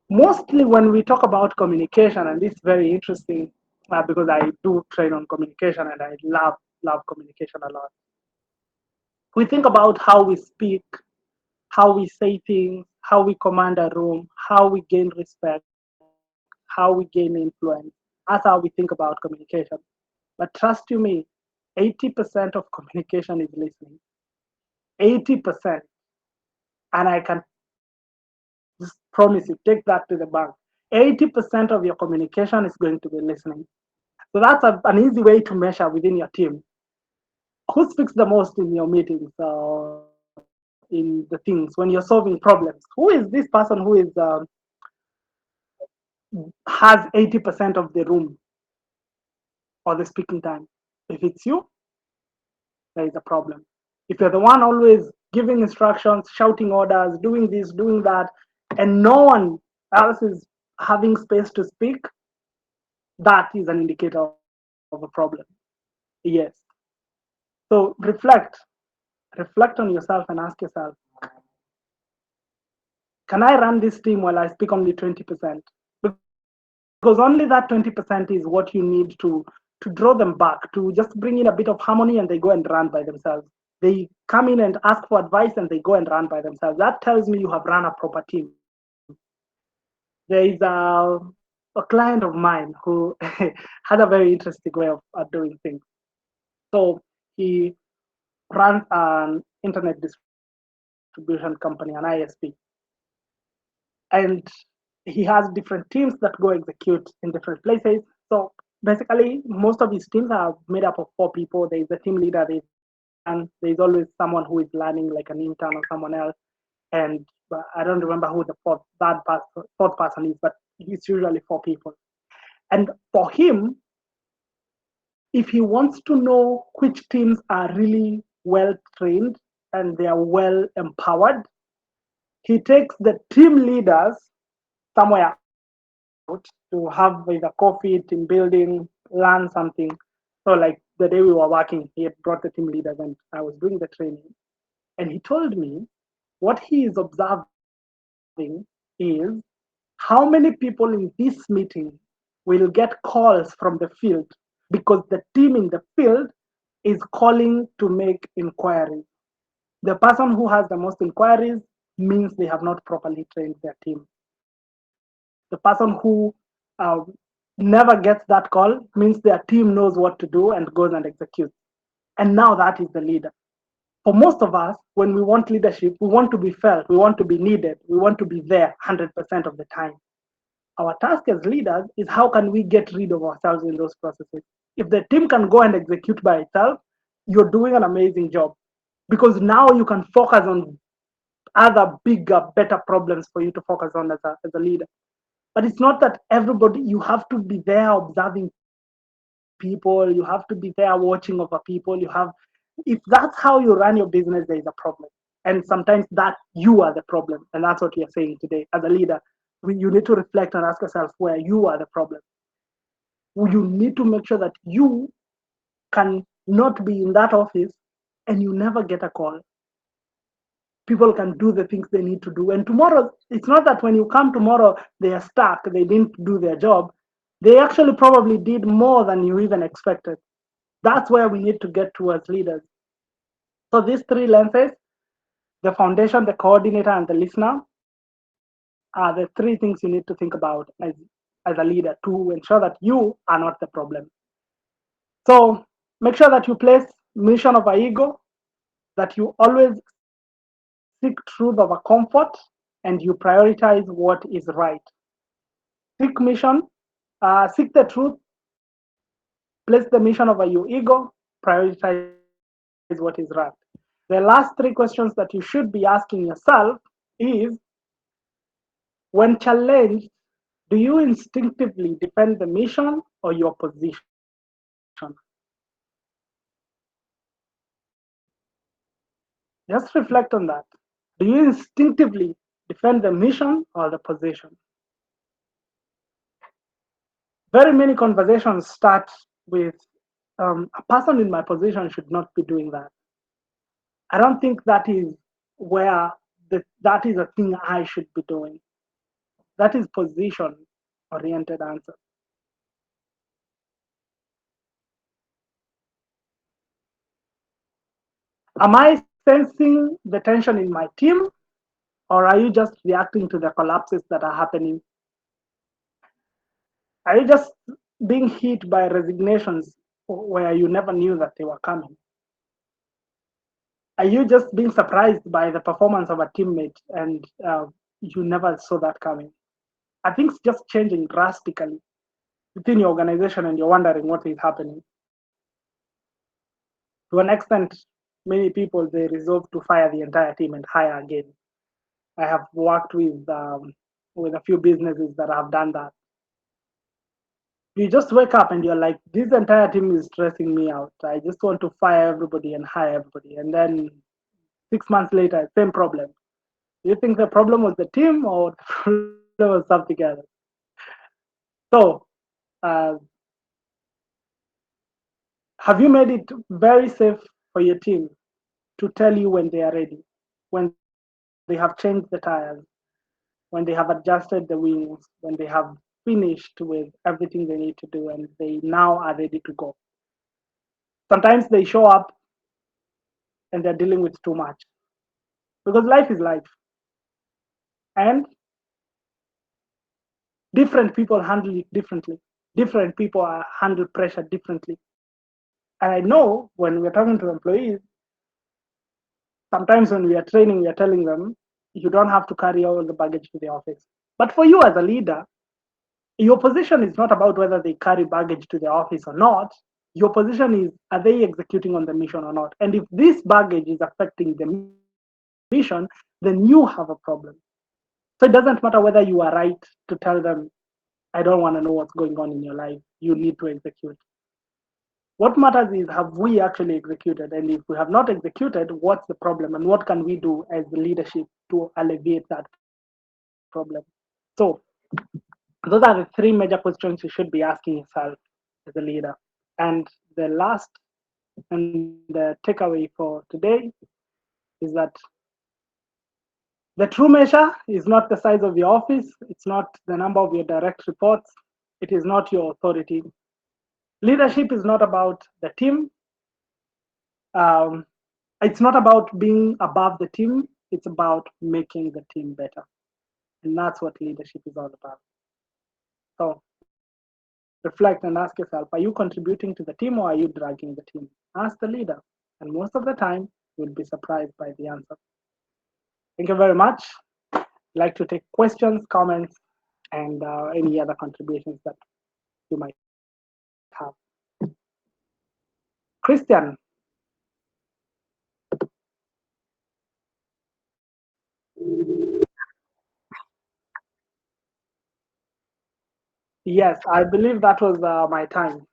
Mostly when we talk about communication, and this is very interesting because I do train on communication and I love communication a lot. We think about how we speak, how we say things, how we command a room, how we gain respect, how we gain influence. That's how we think about communication. But trust you me, 80% of communication is listening. 80%. And I can just promise you, take that to the bank. 80% of your communication is going to be listening. So that's an easy way to measure within your team. Who speaks the most in your meetings, in the things, when you're solving problems? Who is this person who is has 80% of the room or the speaking time? If it's you, there is a problem. If you're the one always giving instructions, shouting orders, doing this, doing that, and no one else is having space to speak, that is an indicator of a problem. Yes. So reflect on yourself and ask yourself, can I run this team while I speak only 20%? Because only that 20% is what you need to draw them back, to just bring in a bit of harmony and they go and run by themselves. They come in and ask for advice and they go and run by themselves. That tells me you have run a proper team. There is a client of mine who had a very interesting way of doing things. So he runs an internet distribution company, an ISP, and he has different teams that go execute in different places. So basically, most of his teams are made up of four people. There is a team leader, there is an intern, there is always someone who is learning, like an intern or someone else. And I don't remember who the fourth person is, but it's usually four people. And for him, if he wants to know which teams are really well trained and they are well empowered, he takes the team leaders somewhere out to have either coffee, team building, learn something. So, like the day we were working, he had brought the team leaders and I was doing the training. And he told me what he is observing is how many people in this meeting will get calls from the field because the team in the field is calling to make inquiries. The person who has the most inquiries means they have not properly trained their team. The person who never gets that call means their team knows what to do and goes and executes. And now that is the leader. For most of us, when we want leadership, we want to be felt, we want to be needed, we want to be there 100% of the time. Our task as leaders is how can we get rid of ourselves in those processes. If the team can go and execute by itself, you're doing an amazing job because now you can focus on other bigger, better problems for you to focus on as a leader. But it's not that everybody, you have to be there observing people, you have to be there watching over people, if that's how you run your business, there is a problem. And sometimes that you are the problem. And that's what you're saying today. As a leader, you need to reflect and ask yourself where you are the problem. You need to make sure that you can not be in that office and you never get a call. People can do the things they need to do. And tomorrow, it's not that when you come tomorrow, they are stuck, they didn't do their job. They actually probably did more than you even expected. That's where we need to get towards leaders. So these three lenses, the foundation, the coordinator, and the listener, are the three things you need to think about as a leader to ensure that you are not the problem. So make sure that you place mission over ego, that you always seek truth over comfort, and you prioritize what is right. Seek mission, seek the truth, place the mission over your ego, prioritize what is right. The last three questions that you should be asking yourself is when challenged, do you instinctively defend the mission or your position? Just reflect on that. Do you instinctively defend the mission or the position? Very many conversations start with a person in my position should not be doing that. I don't think that is where that is a thing I should be doing. That is position oriented answer. Am I sensing the tension in my team, or are you just reacting to the collapses that are happening? Are you just being hit by resignations where you never knew that they were coming? Are you just being surprised by the performance of a teammate and you never saw that coming? Are things just changing drastically within your organization and you're wondering what is happening? To an extent, many people they resolve to fire the entire team and hire again. I have worked with a few businesses that have done that. You just wake up and you're like, this entire team is stressing me out. I just want to fire everybody and hire everybody. And then 6 months later, same problem. Do you think the problem was the team or the problem was something else? So, uh, have you made it very safe for your team to tell you when they are ready, when they have changed the tires, when they have adjusted the wings, when they have finished with everything they need to do and they now are ready to go? Sometimes they show up and they're dealing with too much because life is life. And different people handle it differently. Different people handle pressure differently. And I know when we're talking to employees, sometimes when we are training, we are telling them, you don't have to carry all the baggage to the office. But for you as a leader, your position is not about whether they carry baggage to the office or not. Your position is, are they executing on the mission or not? And if this baggage is affecting the mission, then you have a problem. So it doesn't matter whether you are right to tell them, I don't want to know what's going on in your life. You need to execute. What matters is, have we actually executed? And if we have not executed, what's the problem? And what can we do as the leadership to alleviate that problem? So those are the three major questions you should be asking yourself as a leader. And the last and the takeaway for today is that the true measure is not the size of your office, it's not the number of your direct reports, it is not your authority. Leadership is not about the team. Um, it's not about being above the team, it's about making the team better. And that's what leadership is all about. So reflect and ask yourself, are you contributing to the team or are you dragging the team? Ask the leader. And most of the time, you'll be surprised by the answer. Thank you very much. I'd like to take questions, comments, and any other contributions that you might have. Christian, yes, I believe that was my time.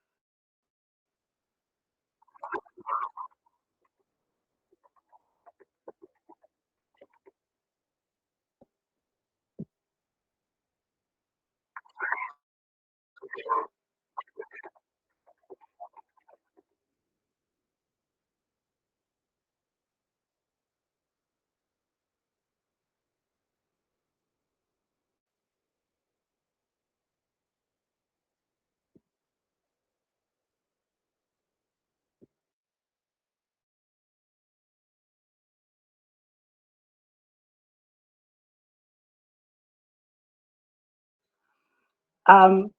Um,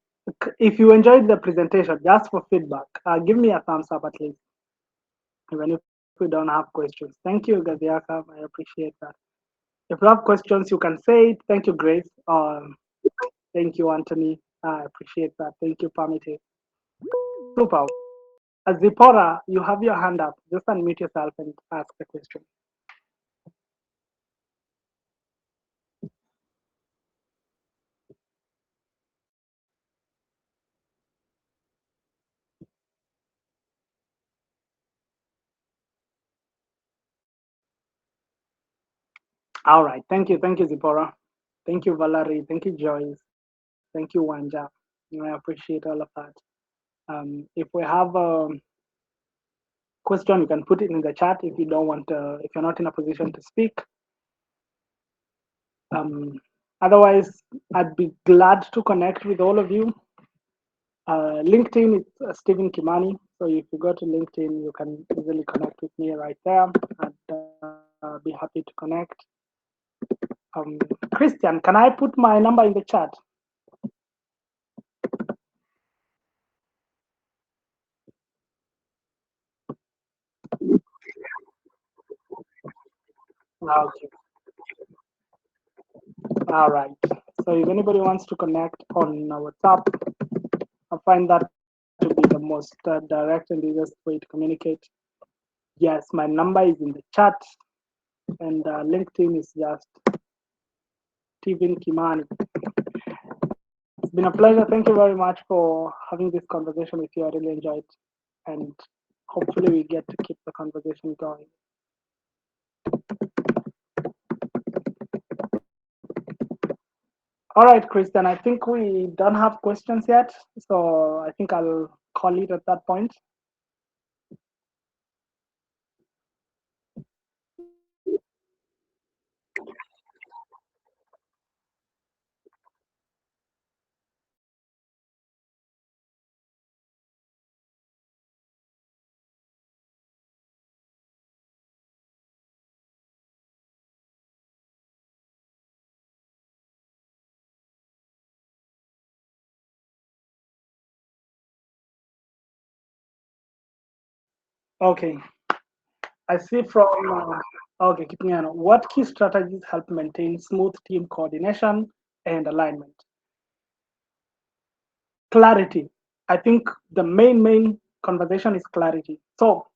if you enjoyed the presentation, just for feedback, give me a thumbs up at least, even if we don't have questions. Thank you, Gaziaka. I appreciate that. If you have questions, you can say it. Thank you, Grace. Thank you, Anthony. I appreciate that. Thank you, Pamite. Super. Zipporah, you have your hand up. Just unmute yourself and ask the question. All right. Thank you. Thank you, Zipporah. Thank you, Valerie. Thank you, Joyce. Thank you, Wanja. I appreciate all of that. If we have a question, you can put it in the chat if you don't want, if you're not in a position to speak. Otherwise, I'd be glad to connect with all of you. LinkedIn is Stephen Kimani. So if you go to LinkedIn, you can easily connect with me right there. I'd be happy to connect. Christian, can I put my number in the chat? Okay. All right. So if anybody wants to connect on WhatsApp, I find that to be the most direct and easiest way to communicate. Yes, my number is in the chat, and LinkedIn is just Steven Kimani. It's been a pleasure. Thank you very much for having this conversation with you. I really enjoyed, and hopefully we get to keep the conversation going. All right, Christian. I think we don't have questions yet, so I think I'll call it at that point. Okay. I see from okay, Kipingano, what key strategies help maintain smooth team coordination and alignment? Clarity. I think the main conversation is clarity. So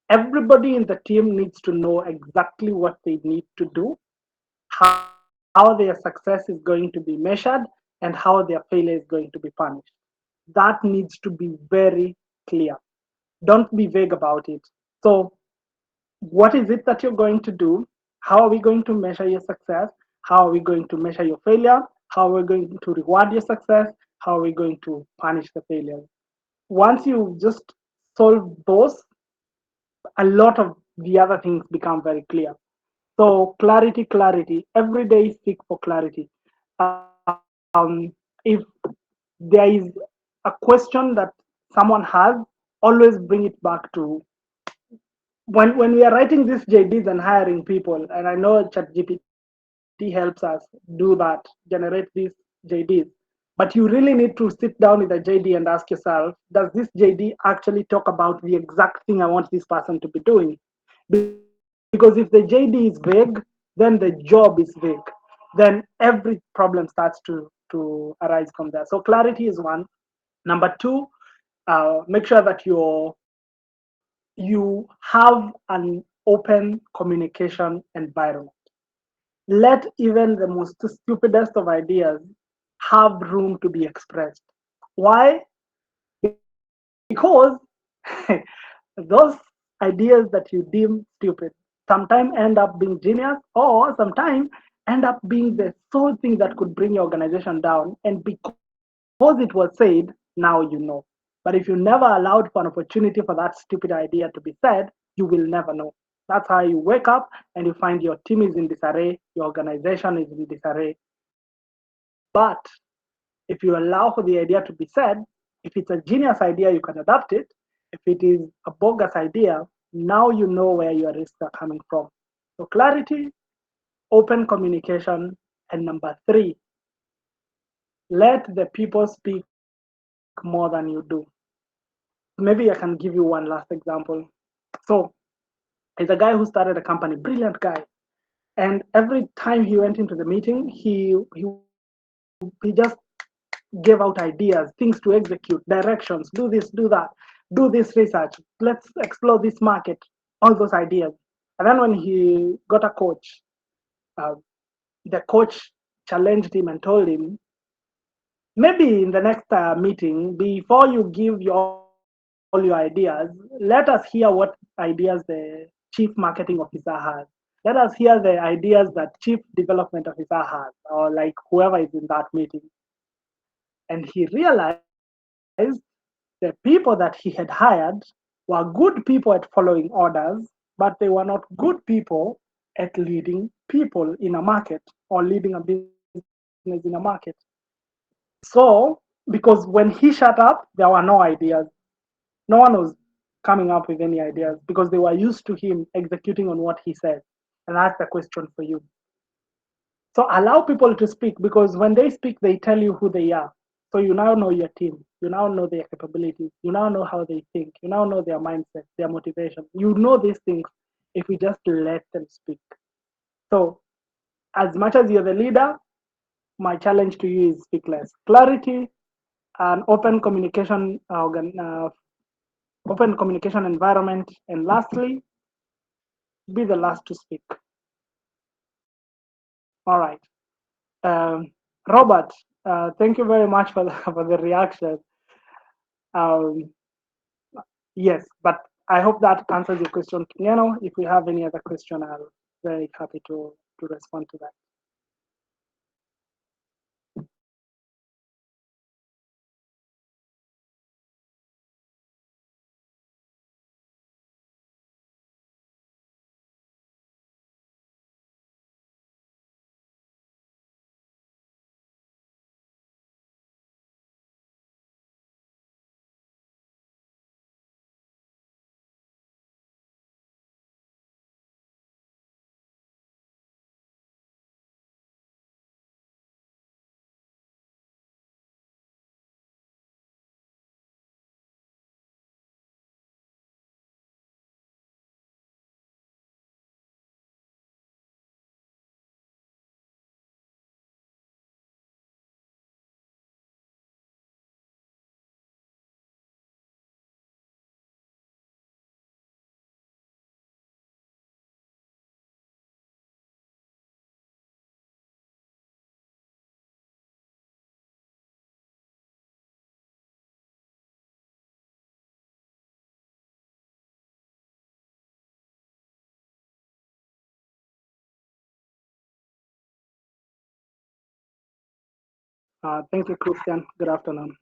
everybody in the team needs to know exactly what they need to do, how their success is going to be measured, and how their failure is going to be punished. That needs to be very clear. Don't be vague about it. So what is it that you're going to do? How are we going to measure your success? How are we going to measure your failure? How are we going to reward your success? How are we going to punish the failure? Once you just solve those, a lot of the other things become very clear. So clarity, clarity. Every day seek for clarity. If there is a question that someone has, always bring it back to when we are writing these JDs and hiring people, and I know ChatGPT helps us do that, generate these JDs. But you really need to sit down with the JD and ask yourself, does this JD actually talk about the exact thing I want this person to be doing? Because if the JD is vague, then the job is vague. Then every problem starts to arise from there. So clarity is one. Number two, make sure that you have an open communication environment. Let even the most stupidest of ideas have room to be expressed. Why? Because those ideas that you deem stupid sometimes end up being genius, or sometimes end up being the sole thing that could bring your organization down. And because it was said, now you know. But if you never allowed for an opportunity for that stupid idea to be said, you will never know. That's how you wake up and you find your team is in disarray, your organization is in disarray. But if you allow for the idea to be said, if it's a genius idea, you can adapt it. If it is a bogus idea, now you know where your risks are coming from. So clarity, open communication, and number three, let the people speak more than you do. Maybe I can give you one last example. So there's a guy who started a company, brilliant guy. And every time he went into the meeting, he just gave out ideas, things to execute, directions, do this, do that, do this research, let's explore this market, all those ideas. And then when he got a coach, uh, the coach challenged him and told him, maybe in the next meeting, before you give all your ideas, let us hear what ideas the chief marketing officer has. Let us hear the ideas that chief development officer has, or like whoever is in that meeting. And he realized the people that he had hired were good people at following orders, but they were not good people at leading people in a market or leading a business in a market. So, because when he shut up, there were no ideas. No one was coming up with any ideas because they were used to him executing on what he said. And that's the question for you. So allow people to speak because when they speak, they tell you who they are. So you now know your team. You now know their capabilities. You now know how they think. You now know their mindset, their motivation. You know these things if you just let them speak. So as much as you're the leader, my challenge to you is speak less. Clarity and open communication environment. And lastly, be the last to speak. All right. Robert, thank you very much for for the reaction. Um, yes, but I hope that answers your question, Kinyano. If we have any other question, I'll very happy to respond to that. Thank you, Christian. Good afternoon.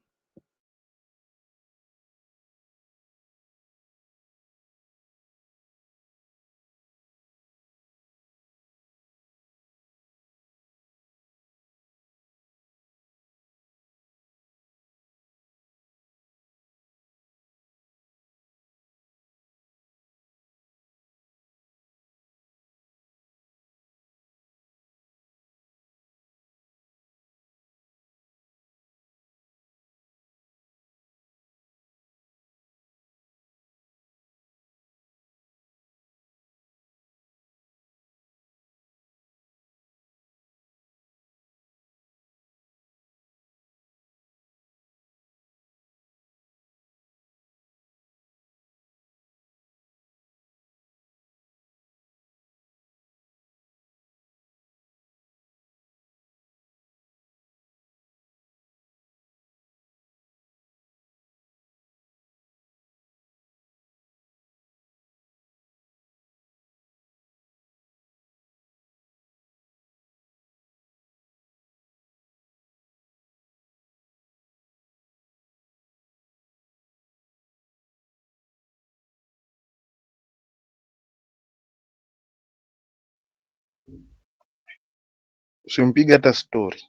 Usimpiga hata story.